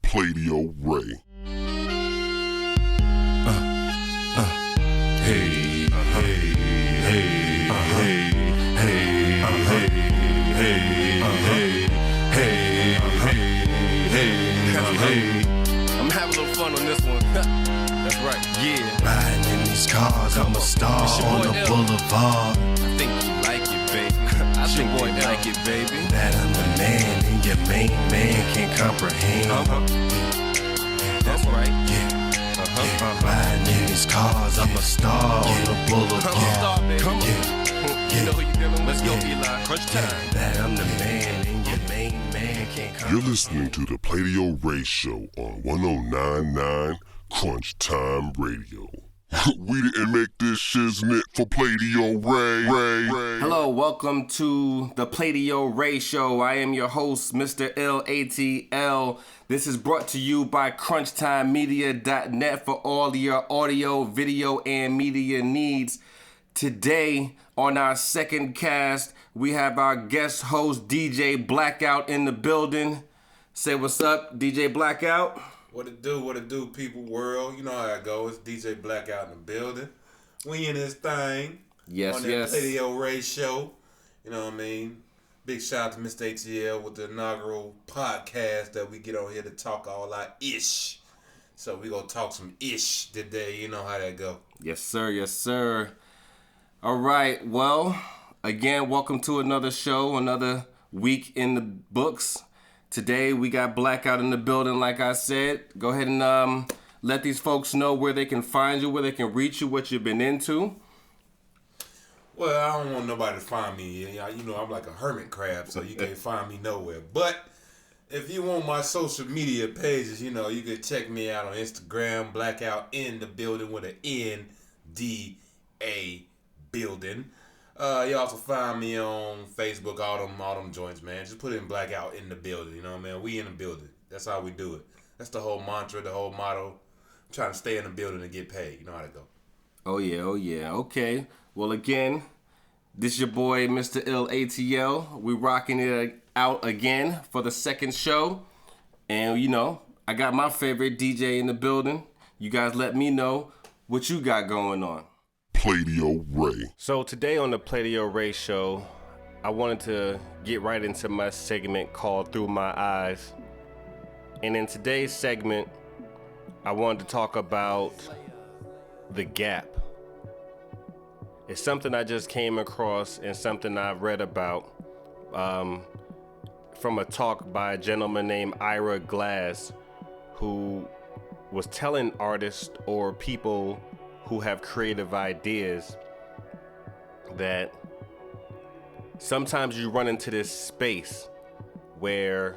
Pladio Ray. I'm having a little fun on this one. That's right, yeah. Riding in these cars, I'm a star on the boulevard. I think you like it, baby. I think boy like it, baby. That I'm the man and your main man can't comprehend. That's right. Riding in these cars, I'm a star on the boulevard. Come on, star, baby. Come on. You know who you dealing with. Let's go, Eli. Crunch time. That I'm the man and your main man can't comprehend. You're listening to the Pladio Ray Show on 1099 Crunch Time Radio. We didn't make this shiznit for Pladio Ray. Hello, welcome to the Pladio Ray Show. I am your host, Mr. LATL. This is brought to you by CrunchTimeMedia.net for all your audio, video, and media needs. Today, on our second cast, we have our guest host, DjBlackout, in the building. Say what's up, DJ Blackout. What it do, people, world. You know how it goes. It's DJ Blackout in the building. We in this thing. Yes, on that Pladio Ray Show. You know what I mean? Big shout out to Mr. ATL with the inaugural podcast that we get on here to talk all our ish. So we gonna talk some ish today. You know how that go. Yes, sir. Yes, sir. All right. Well, again, welcome to another show, another week in the books. Today, we got Blackout in the building, like I said. Go ahead and let these folks know where they can find you, where they can reach you, what you've been into. Well, I don't want nobody to find me. You know, I'm like a hermit crab, so you can't find me nowhere. But if you want my social media pages, you know, you can check me out on Instagram, Blackout in the building with an N-D-A building. You also find me on Facebook, all them joints, man. Just put in Blackout in the building, you know what I mean? We in the building. That's how we do it. That's the whole mantra, the whole motto. I'm trying to stay in the building and get paid. You know how to go. Oh, yeah. Okay. Well, again, this is your boy, Mr. LATL. We rocking it out again for the second show. And, you know, I got my favorite DJ in the building. You guys let me know what you got going on. Pladio Ray. So today on the Pladio Ray Show, I wanted to get right into my segment called Through My Eyes. And in today's segment, I wanted to talk about the gap. It's something I just came across and something I've read about from a talk by a gentleman named Ira Glass, who was telling artists or people who have creative ideas that sometimes you run into this space where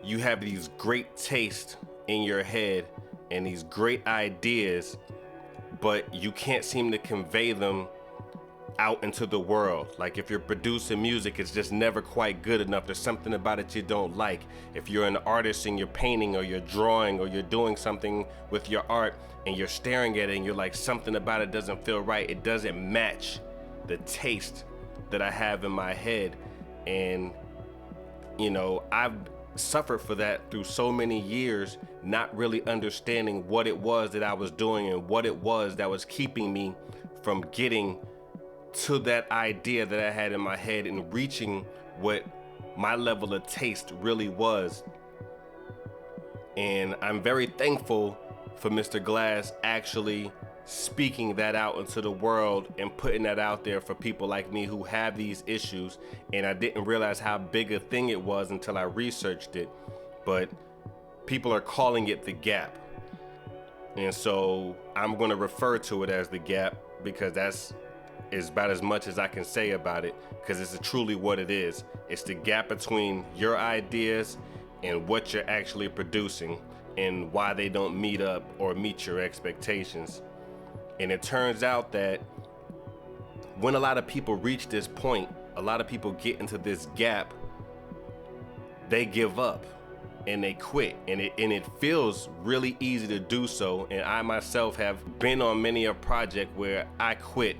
you have these great tastes in your head and these great ideas, but you can't seem to convey them out into the world. Like if you're producing music, it's just never quite good enough. There's something about it you don't like. If you're an artist and you're painting or you're drawing or you're doing something with your art and you're staring at it and you're like, something about it doesn't feel right. It doesn't match the taste that I have in my head. And, you know, I've suffered for that through so many years, not really understanding what it was that I was doing and what it was that was keeping me from getting to that idea that I had in my head and reaching what my level of taste really was. And I'm very thankful for Mr. Glass actually speaking that out into the world and putting that out there for people like me who have these issues. And I didn't realize how big a thing it was until I researched it. But people are calling it the gap. And so I'm going to refer to it as the gap because that's about as much as I can say about it, because it's truly what it is. It's the gap between your ideas and what you're actually producing and why they don't meet up or meet your expectations. And it turns out that when a lot of people reach this point, a lot of people get into this gap, they give up and they quit, and it feels really easy to do so. And I myself have been on many a project where I quit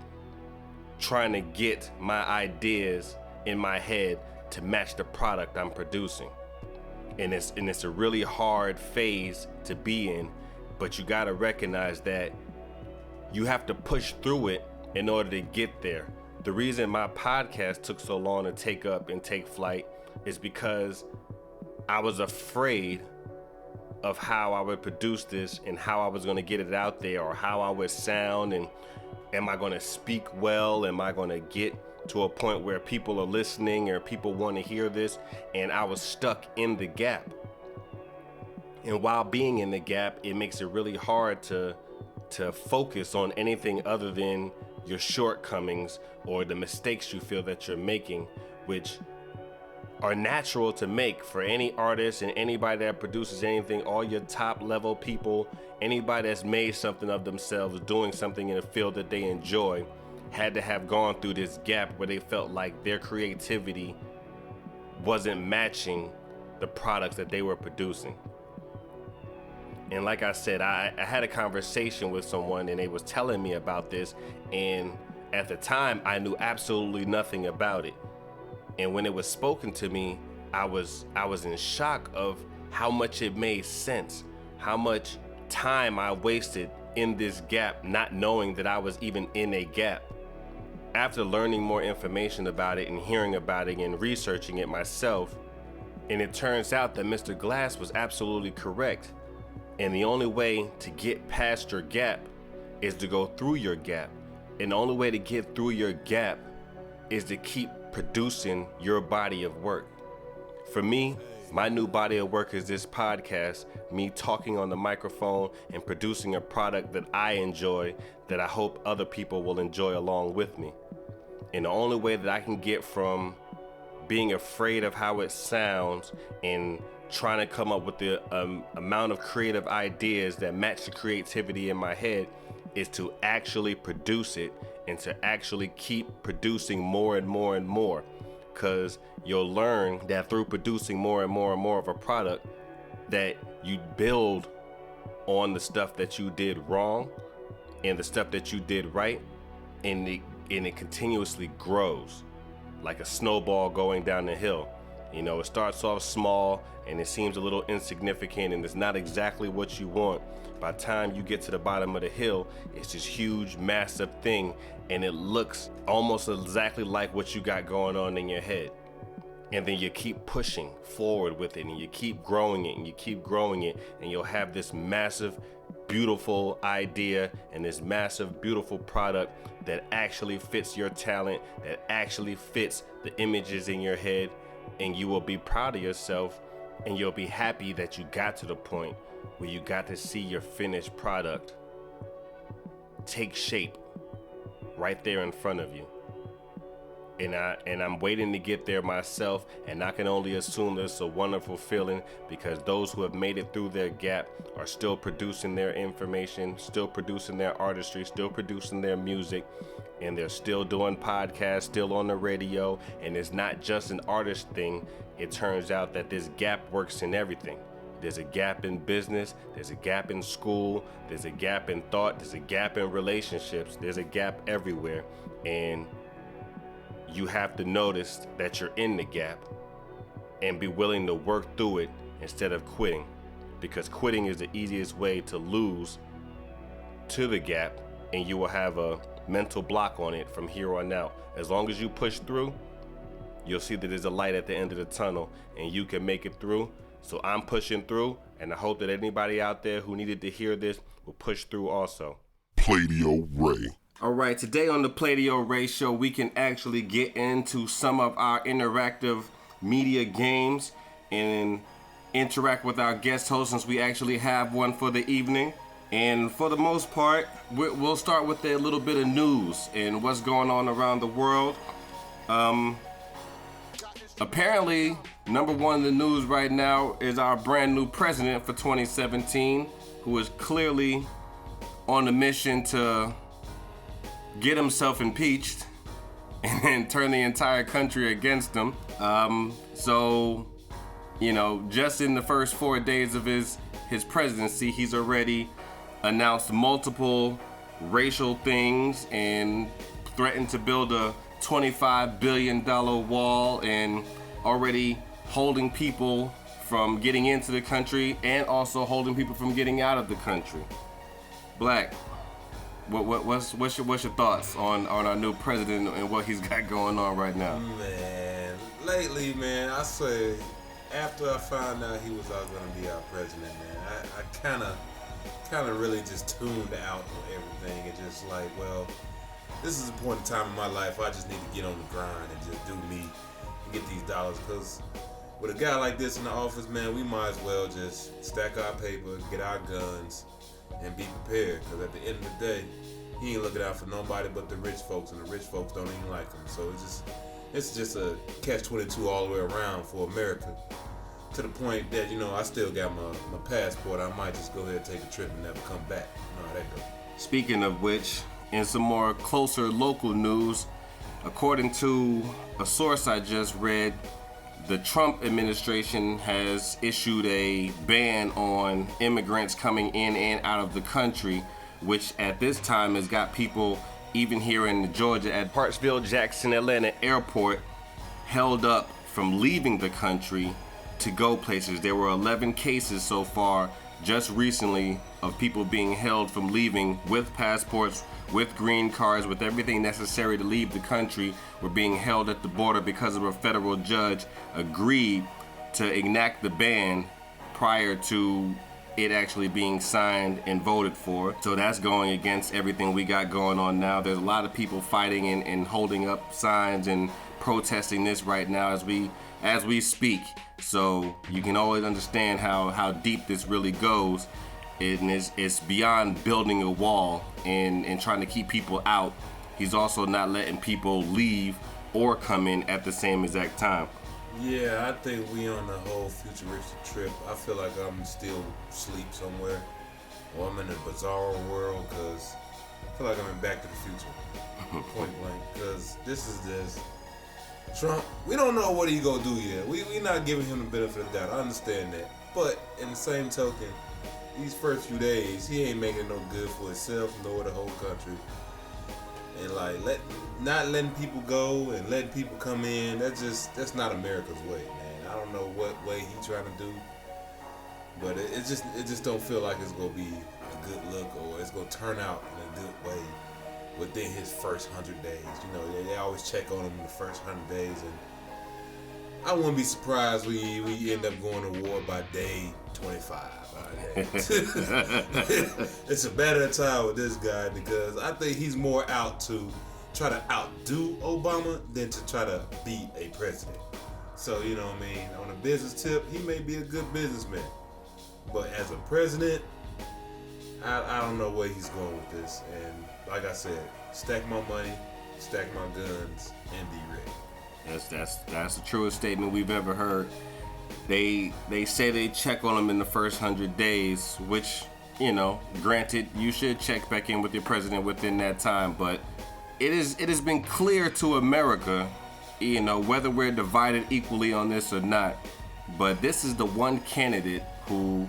trying to get my ideas in my head to match the product I'm producing. And it's a really hard phase to be in, but you gotta recognize that you have to push through it in order to get there. The reason my podcast took so long to take up and take flight is because I was afraid of how I would produce this and how I was gonna get it out there, or how I would sound, and am I gonna speak well? Am I gonna get to a point where people are listening or people want to hear this? And I was stuck in the gap. And while being in the gap, it makes it really hard to focus on anything other than your shortcomings or the mistakes you feel that you're making, which are natural to make for any artist and anybody that produces anything. All your top level people, anybody that's made something of themselves, doing something in a field that they enjoy, had to have gone through this gap where they felt like their creativity wasn't matching the products that they were producing. And like I said, I had a conversation with someone and they was telling me about this, and at the time I knew absolutely nothing about it. And when it was spoken to me, I was in shock of how much it made sense, how much time I wasted in this gap, not knowing that I was even in a gap. After learning more information about it and hearing about it and researching it myself, and it turns out that Mr. Glass was absolutely correct. And the only way to get past your gap is to go through your gap. And the only way to get through your gap is to keep producing your body of work. For me, my new body of work is this podcast, me talking on the microphone and producing a product that I enjoy, that I hope other people will enjoy along with me. And the only way that I can get from being afraid of how it sounds and trying to come up with the amount of creative ideas that match the creativity in my head is to actually produce it, and to actually keep producing more and more and more. Because you'll learn that through producing more and more and more of a product, that you build on the stuff that you did wrong and the stuff that you did right, and it continuously grows like a snowball going down the hill. You know, it starts off small and it seems a little insignificant and it's not exactly what you want. By the time you get to the bottom of the hill, it's this huge, massive thing, and it looks almost exactly like what you got going on in your head. And then you keep pushing forward with it, and you keep growing it, and you keep growing it, and you'll have this massive, beautiful idea and this massive, beautiful product that actually fits your talent, that actually fits the images in your head, and you will be proud of yourself, and you'll be happy that you got to the point where you got to see your finished product take shape right there in front of you. And I'm waiting to get there myself, and I can only assume it's a wonderful feeling, because those who have made it through their gap are still producing their information, still producing their artistry, still producing their music, and they're still doing podcasts, still on the radio. And it's not just an artist thing. It turns out that this gap works in everything. There's a gap in business, there's a gap in school, there's a gap in thought, there's a gap in relationships, there's a gap everywhere. And you have to notice that you're in the gap and be willing to work through it instead of quitting, because quitting is the easiest way to lose to the gap, and you will have a mental block on it from here on out. As long as you push through, you'll see that there's a light at the end of the tunnel and you can make it through. So I'm pushing through, and I hope that anybody out there who needed to hear this will push through also. Pladio Ray. All right, today on the Pladio Ray Show, we can actually get into some of our interactive media games and interact with our guest host, since we actually have one for the evening. And for the most part, we'll start with a little bit of news and what's going on around the world. Apparently, number one in the news right now is our brand new president for 2017, who is clearly on a mission to get himself impeached and turn the entire country against him. So, you know, just in the first 4 days of his presidency, he's already announced multiple racial things and threatened to build a $25 billion wall, and already holding people from getting into the country and also holding people from getting out of the country. Black, what's your thoughts on our new president and what he's got going on right now? Man, lately, man, I say after I found out he was going to be our president, man, I kind of really just tuned out on everything and just like, well, this is a point in time in my life I just need to get on the grind and just do me and get these dollars. Because with a guy like this in the office, man, we might as well just stack our paper, get our guns, and be prepared. Because at the end of the day, he ain't looking out for nobody but the rich folks, and the rich folks don't even like him. So it's just a catch-22 all the way around for America. To the point that, you know, I still got my passport. I might just go ahead and take a trip and never come back. You know how that goes. Speaking of which, in some more closer local news, according to a source I just read, the Trump administration has issued a ban on immigrants coming in and out of the country, which at this time has got people, even here in Georgia, at Hartsville Jackson Atlanta Airport, held up from leaving the country to go places. There were 11 cases so far just recently of people being held from leaving with passports, with green cards, with everything necessary to leave the country, were being held at the border because of a federal judge agreed to enact the ban prior to it actually being signed and voted for. So that's going against everything we got going on now. There's a lot of people fighting and holding up signs and protesting this right now as we speak. So you can always understand how deep this really goes. It's beyond building a wall and trying to keep people out. He's also not letting people leave or come in at the same exact time. Yeah, I think we on the whole futuristic trip. I feel like I'm still asleep somewhere, or I'm in a bizarre world, because I feel like I'm in Back to the Future, point blank. Because this is this Trump. We don't know what he gonna do yet. We not giving him the benefit of the doubt. I understand that, but in the same token, these first few days, he ain't making no good for himself nor the whole country. And like not letting people go and letting people come in, that's not America's way, man. I don't know what way he trying to do, but it just don't feel like it's gonna be a good look or it's gonna turn out in a good way within his first 100 days. You know, they always check on him in the first 100 days, and I wouldn't be surprised we end up going to war by day 25. It's a better time with this guy, because I think he's more out to try to outdo Obama than to try to beat a president. So, you know what I mean? On a business tip, he may be a good businessman, but as a president, I don't know where he's going with this. And like I said, stack my money, stack my guns, and be ready. That's the truest statement we've ever heard. They say they check on him in the first 100 days, which, you know, granted, you should check back in with your president within that time, but it has been clear to America, you know, whether we're divided equally on this or not, but this is the one candidate who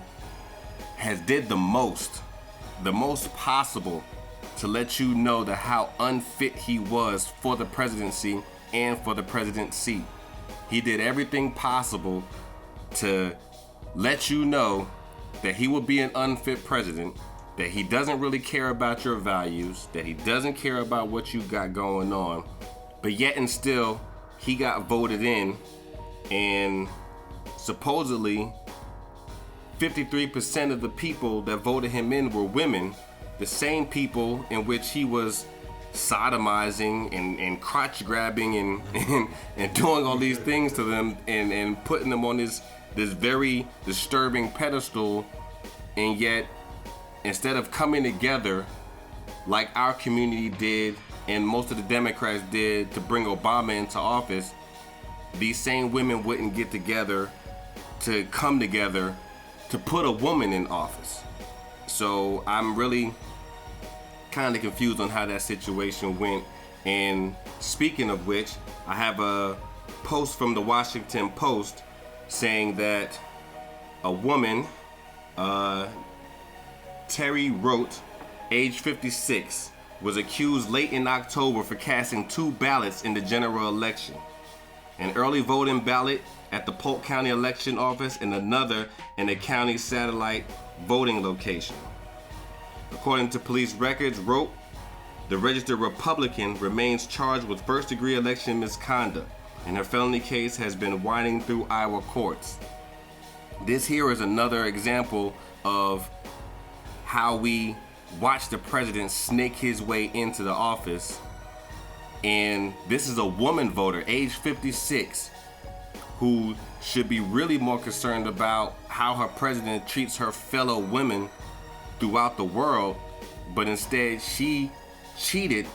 has did the most possible to let you know how unfit he was for the presidency and for the president's seat. He did everything possible to let you know that he will be an unfit president, that he doesn't really care about your values, that he doesn't care about what you got going on, but yet and still, he got voted in, and supposedly 53% of the people that voted him in were women, the same people in which he was sodomizing and crotch grabbing and doing all these things to them and putting them on this very disturbing pedestal. And yet, instead of coming together like our community did and most of the Democrats did to bring Obama into office, these same women wouldn't get together to come together to put a woman in office. So I'm really kind of confused on how that situation went. And speaking of which, I have a post from the Washington Post saying that a woman, Terry Rote, age 56, was accused late in October for casting 2 ballots in the general election. An early voting ballot at the Polk County Election Office and another in a county satellite voting location. According to police records, Rope, the registered Republican, remains charged with first-degree election misconduct, and her felony case has been winding through Iowa courts. This here is another example of how we watch the president snake his way into the office. And this is a woman voter, age 56, who should be really more concerned about how her president treats her fellow women throughout the world, but instead she cheated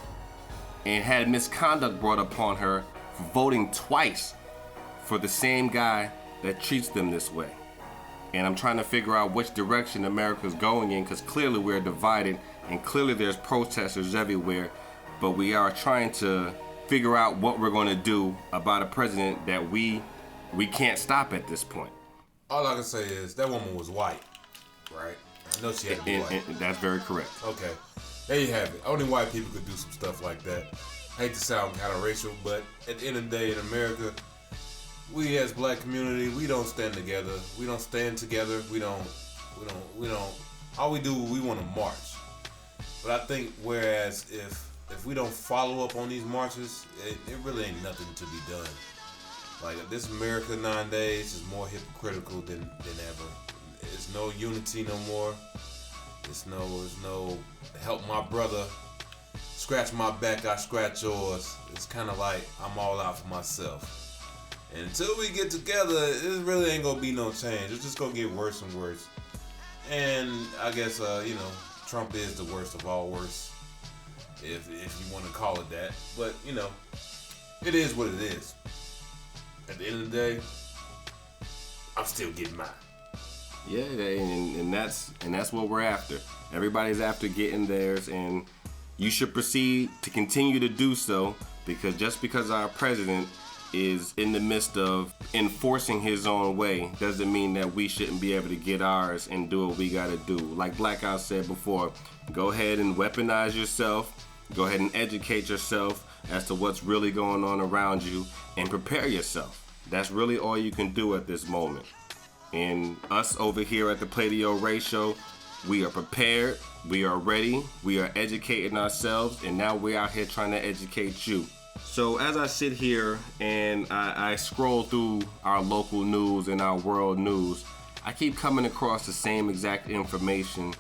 and had misconduct brought upon her for voting twice for the same guy that treats them this way. And I'm trying to figure out which direction America's going in, because clearly we're divided and clearly there's protesters everywhere, but we are trying to figure out what we're going to do about a president that we can't stop at this point. All I can say is that woman was white, right? I know she had to be white. And that's very correct. Okay, there you have it. Only white people could do some stuff like that. I hate to sound kind of racial, but at the end of the day in America, we as black community, we don't stand together. We don't stand together. We don't. All we do, we want to march. But I think whereas if we don't follow up on these marches, it really ain't nothing to be done. Like this America nowadays is more hypocritical than ever. It's no unity no more. It's no help my brother. Scratch my back, I scratch yours. It's kind of like I'm all out for myself. And until we get together, it really ain't gonna be no change. It's just gonna get worse and worse. And I guess Trump is the worst of all worst, if you want to call it that. But it is what it is. At the end of the day, I'm still getting mine. Yeah, and that's what we're after. Everybody's after getting theirs, and you should proceed to continue to do so, because just because our president is in the midst of enforcing his own way doesn't mean that we shouldn't be able to get ours and do what we gotta do. Like Blackout said before, go ahead and weaponize yourself, go ahead and educate yourself as to what's really going on around you, and prepare yourself. That's really all you can do at this moment. And us over here at the Pladio Ray Show, we are prepared, we are ready, we are educating ourselves, and now we're out here trying to educate you. So as I sit here and I scroll through our local news and our world news, I keep coming across the same exact information,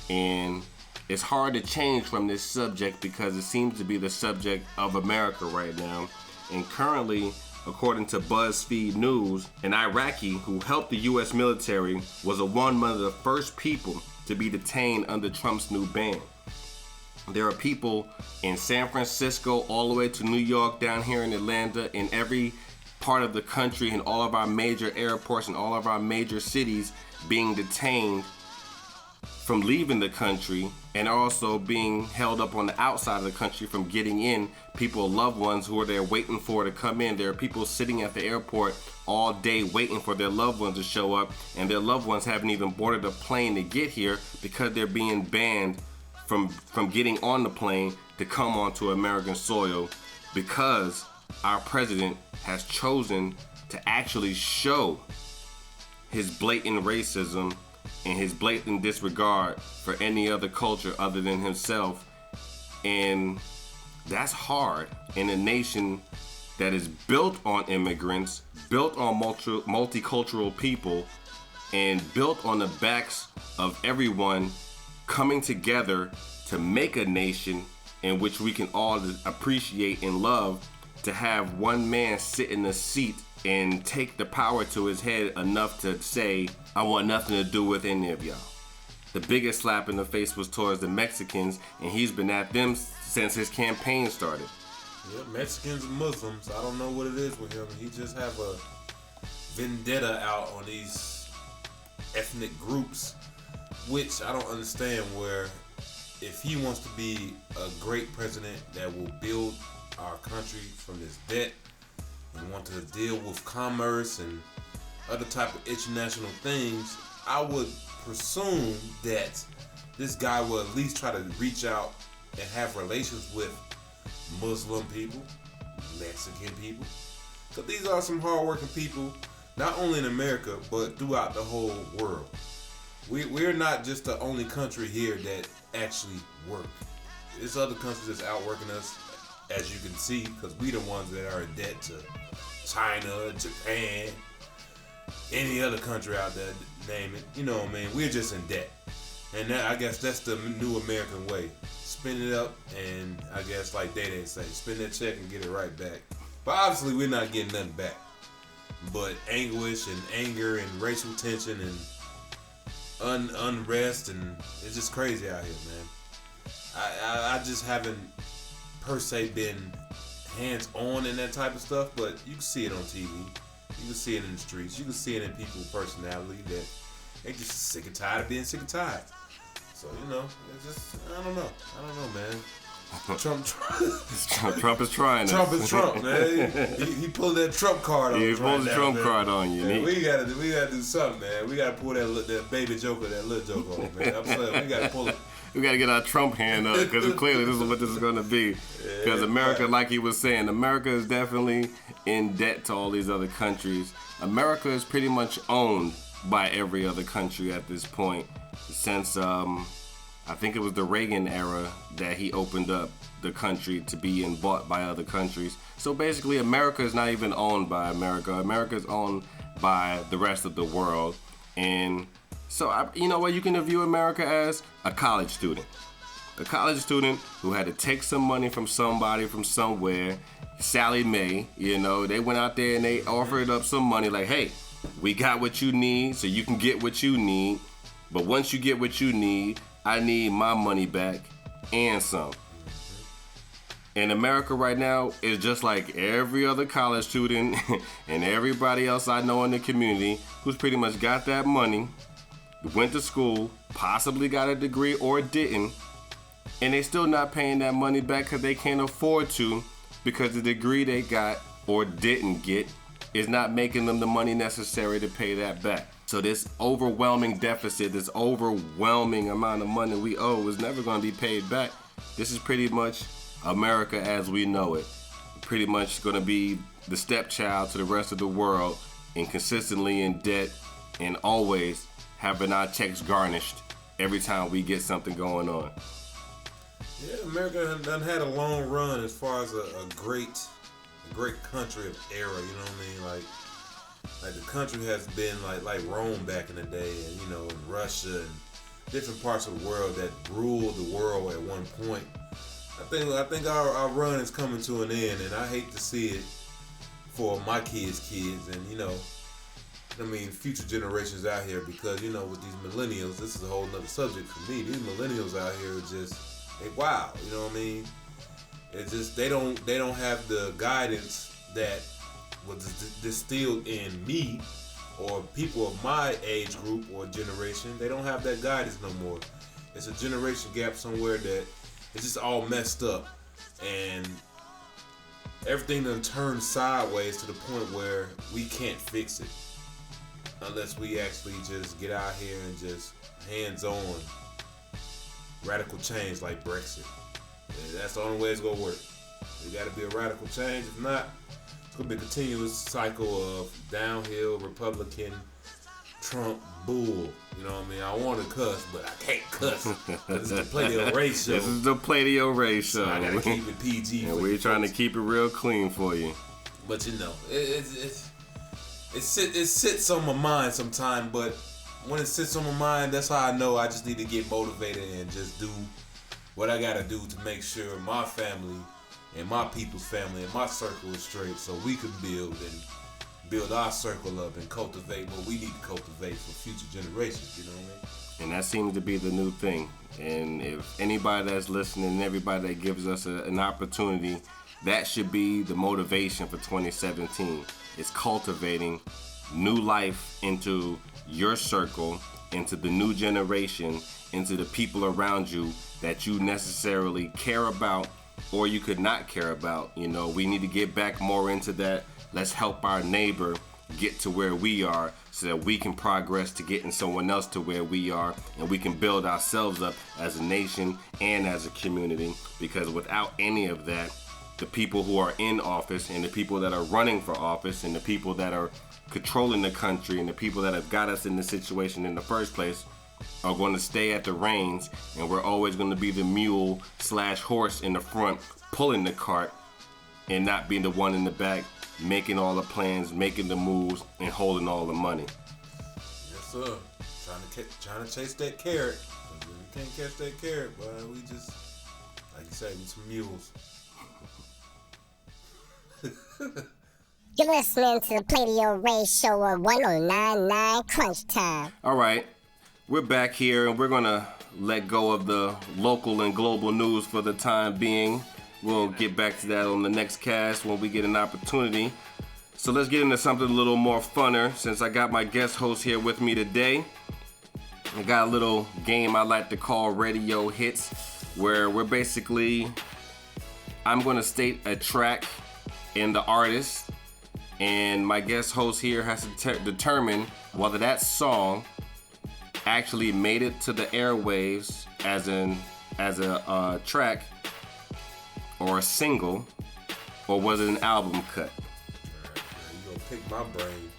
and it's hard to change from this subject because it seems to be the subject of America right now. And currently, according to BuzzFeed News, an Iraqi who helped the U.S. military was one of the first people to be detained under Trump's new ban. There are people in San Francisco all the way to New York, down here in Atlanta, in every part of the country, in all of our major airports and all of our major cities being detained from leaving the country, and also being held up on the outside of the country from getting in. People, loved ones who are there waiting for to come in. There are people sitting at the airport all day waiting for their loved ones to show up, and their loved ones haven't even boarded a plane to get here because they're being banned from getting on the plane to come onto American soil, because our president has chosen to actually show his blatant racism and his blatant disregard for any other culture other than himself. And that's hard in a nation that is built on immigrants, built on multicultural people, and built on the backs of everyone coming together to make a nation in which we can all appreciate and love. To have one man sit in a seat and take the power to his head enough to say, I want nothing to do with any of y'all. The biggest slap in the face was towards the Mexicans, and he's been at them since his campaign started. Yeah, Mexicans and Muslims, I don't know what it is with him. He just have a vendetta out on these ethnic groups, which I don't understand, where if he wants to be a great president that will build our country from this debt and want to deal with commerce and other type of international things, I would presume that this guy will at least try to reach out and have relations with Muslim people, Mexican people. So these are some hardworking people not only in America, but throughout the whole world. We're not just the only country here that actually work. There's other countries that's outworking us, as you can see, because we the ones that are in debt to China, Japan, any other country out there, name it. You know what I mean? We're just in debt. And I guess that's the new American way. Spend it up, and I guess like they say, spend that check and get it right back. But obviously we're not getting nothing back. But anguish and anger and racial tension and unrest, and it's just crazy out here, man. I just haven't per se been hands-on in that type of stuff, but you can see it on TV. You can see it in the streets. You can see it in people's personality that they just sick and tired of being sick and tired. So, you know, it's just, I don't know, man. Trump is trying. Trump is Trump, man. He pulled that Trump card on you. He pulled the Trump card on you. Man, we gotta do something, man. We gotta pull that baby joker, that little joker on, man. I'm saying, we gotta pull it. We gotta get our Trump hand up, because clearly this is what this is gonna be. Because America, like he was saying, America is definitely in debt to all these other countries. America is pretty much owned by every other country at this point, since I think it was the Reagan era that he opened up the country to be bought by other countries. So basically, America is not even owned by America. America is owned by the rest of the world. And so, you know what? You can view America as a college student. A college student who had to take some money from somebody from somewhere. Sally Mae, you know, they went out there and they offered up some money like, hey, we got what you need, so you can get what you need. But once you get what you need, I need my money back and some. And America right now is just like every other college student and everybody else I know in the community who's pretty much got that money, went to school, possibly got a degree or didn't, and they still not paying that money back because they can't afford to, because the degree they got or didn't get is not making them the money necessary to pay that back. So this overwhelming deficit, this overwhelming amount of money we owe is never going to be paid back. This is pretty much America as we know it. Pretty much going to be the stepchild to the rest of the world, and consistently in debt, and always having our checks garnished every time we get something going on. Yeah, America done had a long run as far as a great country of era, you know what I mean? Like the country has been like Rome back in the day, and you know, and Russia and different parts of the world that ruled the world at one point. I think our run is coming to an end, and I hate to see it for my kids, and you know, I mean, future generations out here, because you know, with these millennials, this is a whole nother subject for me. These millennials out here are just, they wow, you know what I mean? It's just they don't have the guidance that was distilled in me or people of my age group or generation. They don't have that guidance no more. It's a generation gap somewhere that it's just all messed up, and everything done turned sideways to the point where we can't fix it unless we actually just get out here and just hands-on radical change like Brexit. And that's the only way it's gonna work. It gotta be a radical change. If not, it's gonna be a continuous cycle of downhill Republican Trump bull. You know what I mean? I want to cuss, but I can't cuss. This is the Pladio Ray Show. This is the Pladio Ray Show. So I gotta keep it PG. And we're trying to keep it real clean for you. But you know, it sits on my mind sometime. But when it sits on my mind, that's how I know I just need to get motivated and just do what I gotta do to make sure my family and my people's family and my circle is straight, so we can build our circle up and cultivate what we need to cultivate for future generations, you know what I mean? And that seems to be the new thing. And if anybody that's listening and everybody that gives us an opportunity, that should be the motivation for 2017. It's cultivating new life into your circle, into the new generation, into the people around you that you necessarily care about or you could not care about. You know, we need to get back more into that. Let's help our neighbor get to where we are so that we can progress to getting someone else to where we are, and we can build ourselves up as a nation and as a community, because without any of that, the people who are in office and the people that are running for office and the people that are controlling the country and the people that have got us in this situation in the first place are going to stay at the reins, and we're always going to be the mule / horse in the front pulling the cart and not being the one in the back making all the plans, making the moves, and holding all the money. Yes, sir. Trying to chase that carrot. We can't catch that carrot, but we just, like you say, we some mules. You're listening to the Pladio Ray Show on 109.9 Crunch Time. All right, we're back here, and we're going to let go of the local and global news for the time being. We'll get back to that on the next cast when we get an opportunity. So let's get into something a little more funner. Since I got my guest host here with me today, I got a little game I like to call Radio Hits, where we're basically, I'm going to state a track and the artist, and my guest host here has to determine whether that song actually made it to the airwaves as a track or a single, or was it an album cut? Alright, you gonna pick my brain.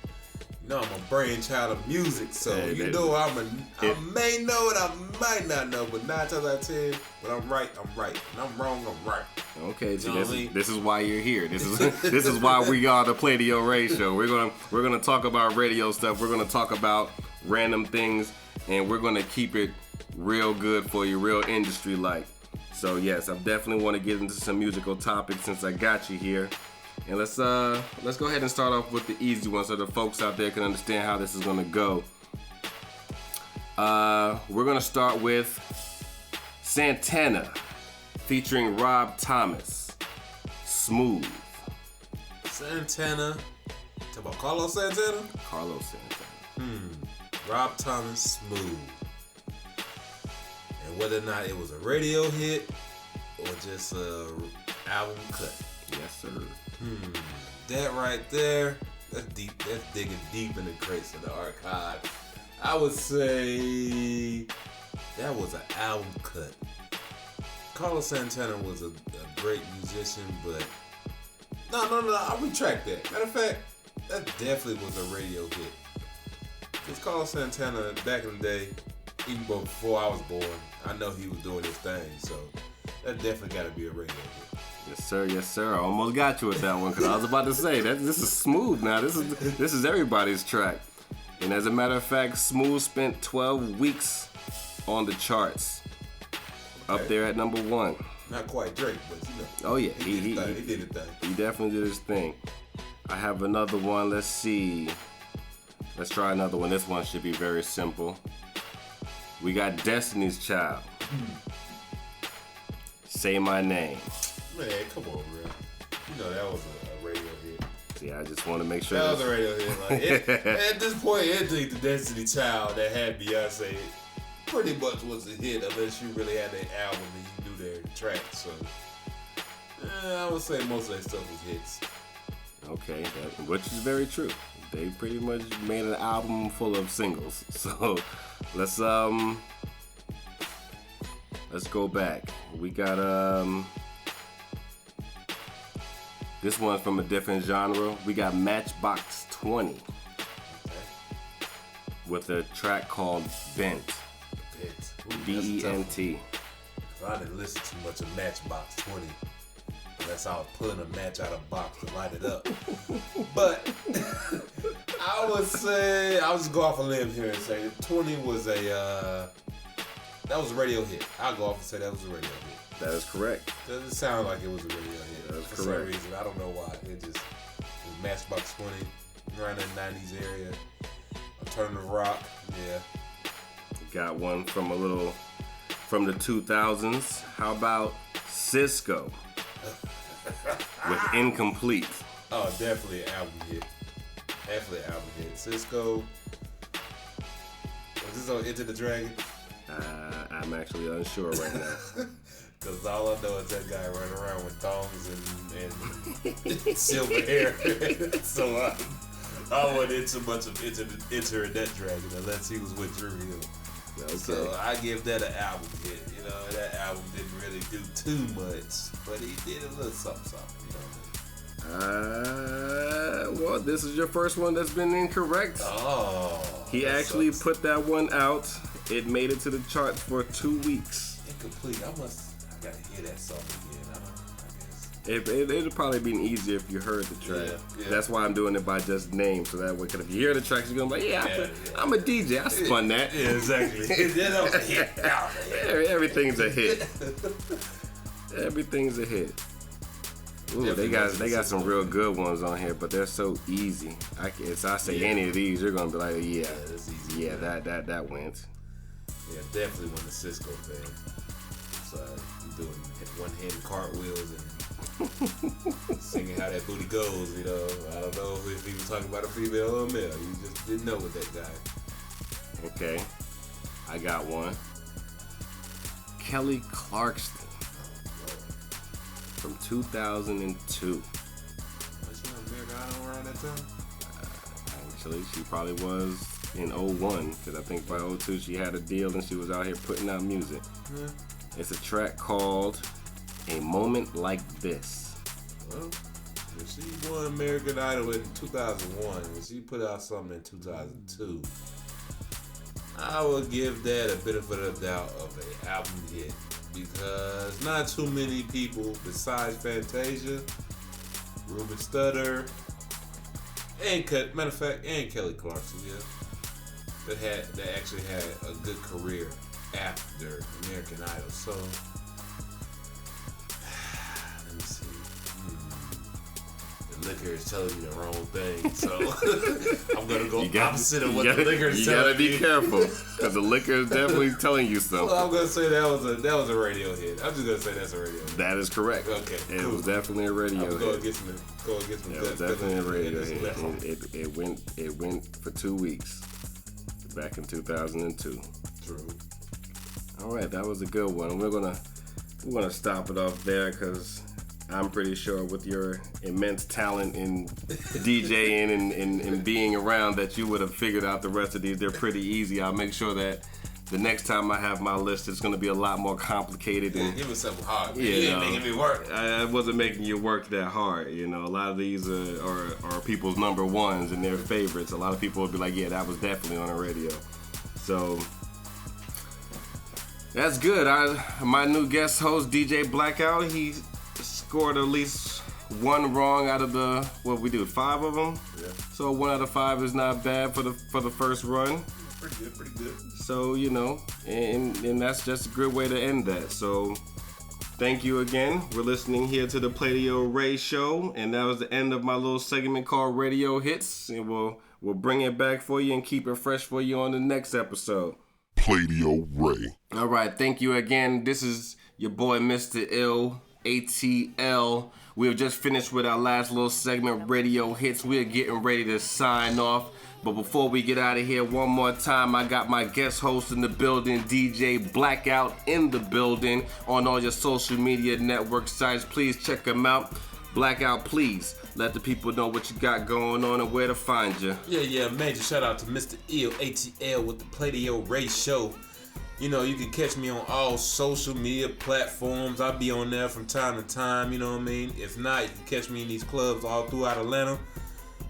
You know I'm a brainchild of music, so I may know it, I might not know, but 9 times out of 10, when I'm right, I'm right. And I'm wrong, I'm right. Okay, so this is why you're here. This is why we are the Pladio Ray Show. We're gonna talk about radio stuff. We're gonna talk about random things, and we're gonna keep it real good for you, real industry like. So yes, I definitely want to get into some musical topics since I got you here. And let's go ahead and start off with the easy one so the folks out there can understand how this is gonna go. We're gonna start with Santana featuring Rob Thomas. Smooth. Santana. Talk about Carlos Santana? Carlos Santana. Rob Thomas, Smooth. And whether or not it was a radio hit or just a album cut. Yes, sir. That right there, that's deep. That's digging deep in the crates of the archive. I would say that was an album cut. Carlos Santana was a great musician, but no, I retract that. Matter of fact, that definitely was a radio hit. Because Carlos Santana, back in the day, even before I was born, I know he was doing his thing, so that definitely got to be a radio hit. Yes, sir. I almost got you with that one because I was about to say that this is Smooth now. This is everybody's track. And as a matter of fact, Smooth spent 12 weeks on the charts, up there at number 1. Not quite Drake, but you know. Oh yeah, he did his thing. He definitely did his thing. I have another one. Let's see. Let's try another one. This one should be very simple. We got Destiny's Child. Say My Name. Man, come on, bro. You know that was a radio hit. Yeah, I just want to make sure. That was a radio hit. Like, at this point, anything the Destiny Child that had Beyonce pretty much was a hit, unless you really had their album and you knew their tracks. So, I would say most of that stuff was hits. Okay, which is very true. They pretty much made an album full of singles. So let's go back. We got this one's from a different genre. We got Matchbox 20 with a track called Bent. Bent. I didn't listen too much of Matchbox 20 unless I was pulling a match out of a box to light it up. But I would say, I'll just go off a limb here and say that 20 was that was a radio hit. I'll go off and say that was a radio hit. That is correct. Doesn't sound like it was a radio hit. That is for correct. some reason. I don't know why. It was Matchbox 20, around that 90s area. Alternative rock, yeah. Got one from the 2000s. How about Cisco with Incomplete? Oh, definitely an album hit. Definitely an album hit. Cisco. Was this on Enter the Dragon? I'm actually unsure right now. Because all I know is that guy running around with thongs and silver hair. So I wasn't into much of entering that dragon unless he was with Drew Hill. Okay. So I give that an album hit. You know, that album didn't really do too much, but he did a little something. You know what I mean? Well, this is your first one that's been incorrect. Oh. He actually put that one out. It made it to the charts for 2 weeks. Incomplete. I gotta hear that song again. I guess. It'd probably been easier if you heard the track. Yeah. That's why I'm doing it by just name, so that way, because if you hear the tracks, you're gonna be like, I'm a DJ. I spun that. Yeah, exactly. That was a hit. Everything's a hit. Everything's a hit. Ooh, they got some real good ones on here, but they're so easy. If I say any of these, you're gonna be like, that's easy. Yeah, that wins. Yeah, definitely won the Cisco thing. So you doing one-handed cartwheels and singing how that booty goes. You know, I don't know if he was talking about a female or a male. You just didn't know with that guy. Okay, I got one. Kelly Clarkson. From 2002. Was she on American Idol around that time? Actually, she probably was in 01, because I think by 02 she had a deal and she was out here putting out music. Yeah. It's a track called A Moment Like This. Well, if she won American Idol in 2001 and she put out something in 2002, I would give that a benefit of the doubt of an album hit. Because not too many people besides Fantasia, Ruben Studdard, and Kelly Clarkson, that actually had a good career after American Idol. So let me see. The liquor is telling me the wrong thing, so I'm gonna go opposite of what the liquor is telling me. You gotta be careful, because the liquor is definitely telling you something. Well, I'm gonna say that was a radio hit. I'm just gonna say that's a radio hit. That is correct. Okay, it cool. was definitely a radio hit. Go against me. It was definitely a radio hit. It went for 2 weeks back in 2002. True. All right, that was a good one. We're gonna stop it off there, because I'm pretty sure with your immense talent in DJing and being around that you would have figured out the rest of these. They're pretty easy. I'll make sure that the next time I have my list, it's going to be a lot more complicated. And it was something hard. You ain't making me work. I wasn't making you work that hard. You know, a lot of these are people's number ones and their favorites. A lot of people would be like, yeah, that was definitely on the radio. So that's good. My new guest host, DjBlackout, he scored at least one wrong out of the, what we do, 5 of them? Yeah. So 1 out of 5 is not bad for the first run. Pretty good. So, you know, and that's just a good way to end that. So thank you again. We're listening here to the Pladio Ray Show, and that was the end of my little segment called Radio Hits. And we'll bring it back for you and keep it fresh for you on the next episode. Pladio Ray. All right, thank you again. This is your boy, Mr. Ill, ATL. We have just finished with our last little segment, Radio Hits. We're getting ready to sign off. But before we get out of here, one more time, I got my guest host in the building, DjBlackout in the building, on all your social media network sites. Please check them out. Blackout, please let the people know what you got going on and where to find you. Yeah, major shout out to Mr. Ill, ATL with the Pladio Ray Show. You know, you can catch me on all social media platforms. I'll be on there from time to time, you know what I mean? If not, you can catch me in these clubs all throughout Atlanta.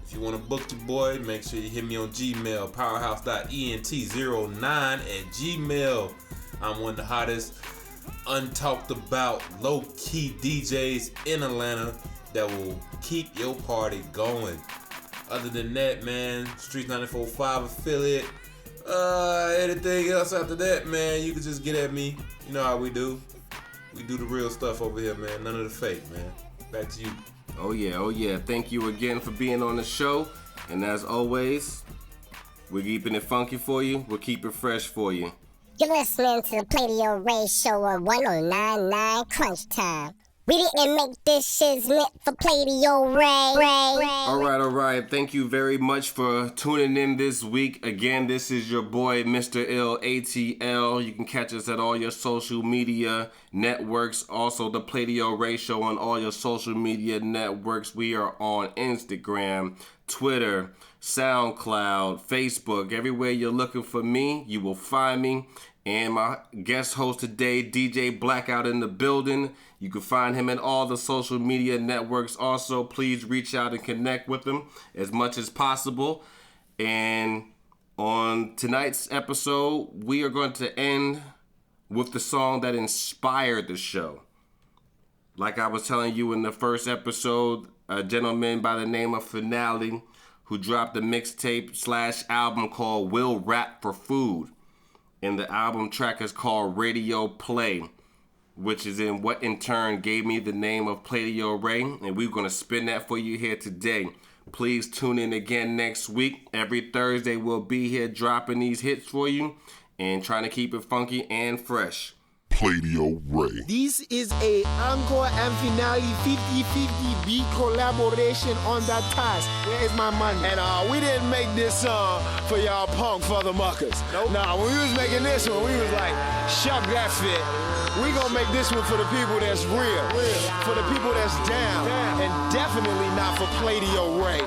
If you want to book your boy, make sure you hit me on Gmail, powerhouse.ent09@gmail. I'm one of the hottest, untalked about, low-key DJs in Atlanta that will keep your party going. Other than that, man, Streets 94.5 affiliate. Anything else after that, man, you can just get at me. You know how we do. We do the real stuff over here, man. None of the fake, man. Back to you. Oh yeah. Thank you again for being on the show. And as always, we're keeping it funky for you. We'll keep it fresh for you. You're listening to the Pladio Ray Show on 1099 Crunch Time. We didn't make this shiznit for Pladio Ray. All right. Thank you very much for tuning in this week. Again, this is your boy, Mr. Ill ATL. You can catch us at all your social media networks. Also, the Pladio Ray Show on all your social media networks. We are on Instagram, Twitter, SoundCloud, Facebook. Everywhere you're looking for me, you will find me. And my guest host today, DjBlackout Ndabuilding. You can find him in all the social media networks. Also, please reach out and connect with him as much as possible. And on tonight's episode, we are going to end with the song that inspired the show. Like I was telling you in the first episode, a gentleman by the name of Finale who dropped a mixtape / album called Will Rap for Food. And the album track is called Radio Play, which is in what in turn gave me the name of Pladio Ray. And we're going to spin that for you here today. Please tune in again next week. Every Thursday we'll be here dropping these hits for you and trying to keep it funky and fresh. Pladio Ray. This is a encore and finale 50-50 beat collaboration on that task. Where is my money? And we didn't make this song for y'all punk muckers. Nope. Nah, when we was making this one, we was like, shuck that fit. We gonna make this one for the people that's real. For the people that's down. And definitely not for Pladio Ray.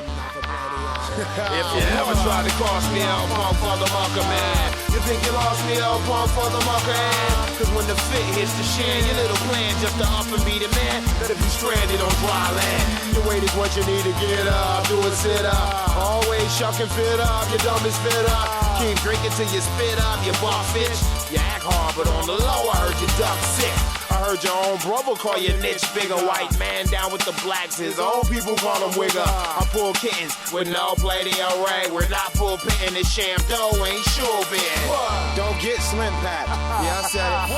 If you ever tried to cross me out, punk mucker, man, you think you lost me out, punk mucker, man? Cause when the fit hits the shan, your little plan just to up and be the man, better be stranded on dry land. Your weight is what you need to get up, do a sit up. Always shuck and fit up, your dumb is fit up. Keep drinking till you spit up, your bar fitch. You act hard, but on the low, I heard you duck sick. I heard your own brother call your niche bigger. White man down with the blacks, his own people call him wigger. I pull kittens with no Pladio Ray. We're not pulpitting this sham dough, ain't sure been. Don't get slim pat. Yeah, I said it.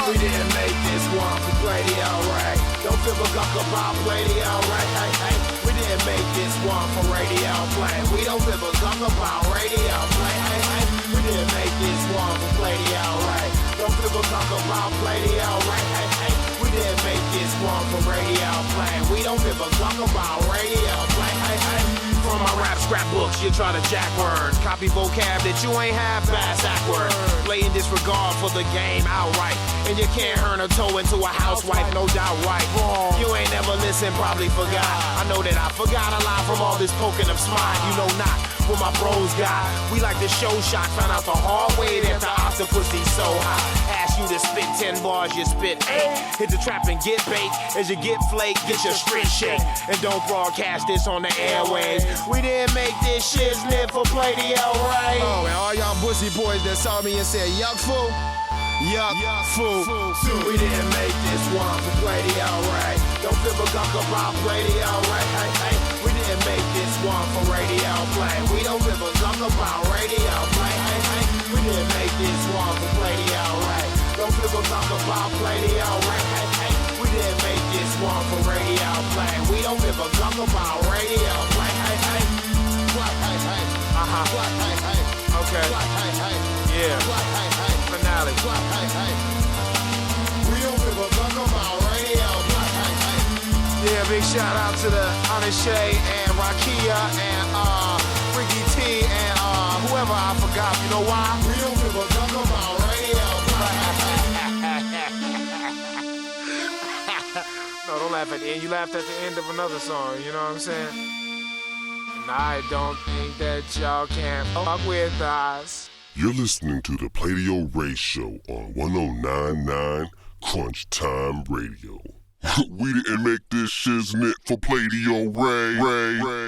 We didn't make this one for Pladio Ray. Don't give a guck about Pladio Ray. Hey. We didn't make this one for Radio Play. We don't give a guck about Radio Play. Hey. We didn't make this one for Pladio Ray. Don't give a guck about Pladio Ray. Hey. We didn't make this one for Radio Play. We don't give a guck about Radio Play. Hey. From my rap scrapbooks, you try to jack words. Copy vocab that you ain't have, fast act words. Blatant disregard for the game outright. And you can't earn a toe into a housewife, no doubt right. You ain't never listened, probably forgot. I know that I forgot a lot from all this poking of smile. You know not what my bros got. We like to show shock, found out the hard way that the octopussy's so high. Ask you to spit 10 bars, you spit 8. Hit the trap and get bait. As you get flake, get your strength shake. And don't broadcast this on the airwaves. We didn't make this shiznit for Pladio Ray. Oh, and all y'all bussy boys that saw me and said, yuck, fool. Yuck, fool. We didn't make this one for Pladio Ray. Don't give a guck about Pladio Ray. Hey. We didn't make this one for Radio Play. We don't give a guck about Radio Play. Hey. We didn't make this one for Pladio Ray. Don't give a guck about Pladio Ray. Hey. We didn't make this one for Radio Play. We don't give a guck about Radio Play. Hey. Okay. Yeah. Finale. We don't give a fuck about Radio. Yeah, big shout out to the Honest Shay and Rakia and Ricky T and whoever I forgot. You know why? We don't give a fuck about Radio. No, don't laugh at the end. You laughed at the end of another song. You know what I'm saying? And I don't think that y'all can fuck with us. You're listening to the Pladio Ray Show on 109.9 Crunch Time Radio. We didn't make this shiznit for Pladio Ray.